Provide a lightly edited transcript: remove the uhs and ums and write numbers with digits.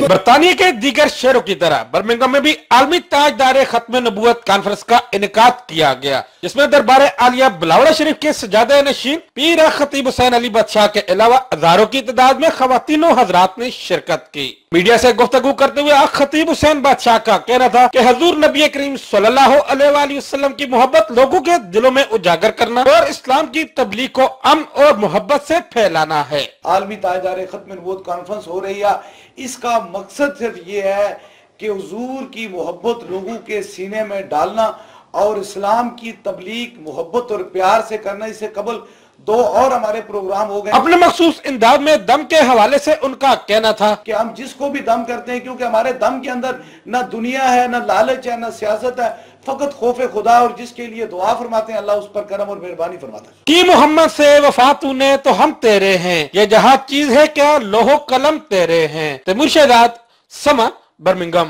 برطانیہ کے دیگر شہروں کی طرح برمنگھم میں بھی عالمی تاجدار ختم نبوت کانفرنس کا انعقاد کیا گیا، جس میں دربار عالیہ بلاولہ شریف کے سجادہ نشین پیر خطیب حسین علی بادشاہ کے علاوہ ہزاروں کی تعداد میں خواتین و حضرات نے شرکت کی۔ میڈیا سے گفتگو کرتے ہوئے خطیب حسین بادشاہ کا کہنا تھا کہ حضور نبی کریم صلی اللہ علیہ وآلہ وسلم کی محبت لوگوں کے دلوں میں اجاگر کرنا اور اسلام کی تبلیغ کو امن اور محبت سے پھیلانا ہے۔ عالمی تاجدار ختم نبوت کانفرنس ہو رہی ہے، اس کا مقصد صرف یہ ہے کہ حضور کی محبت لوگوں کے سینے میں ڈالنا اور اسلام کی تبلیغ محبت اور پیار سے کرنا۔ اس سے قبل 2 اور ہمارے پروگرام ہو گئے۔ اپنے مخصوص انداز میں دم کے حوالے سے ان کا کہنا تھا کہ ہم جس کو بھی دم کرتے ہیں، کیونکہ ہمارے دم کے اندر نہ دنیا ہے، نہ لالچ ہے، نہ سیاست ہے، فقط خوف خدا، اور جس کے لیے دعا فرماتے ہیں اللہ اس پر کرم اور مہربانی فرماتا ہے۔ کہ محمد سے وفا تو نے تو ہم تیرے ہیں، یہ جہاں چیز ہے کیا لوح و قلم تیرے ہیں۔ تیمور شہزاد، سما، برمنگھم۔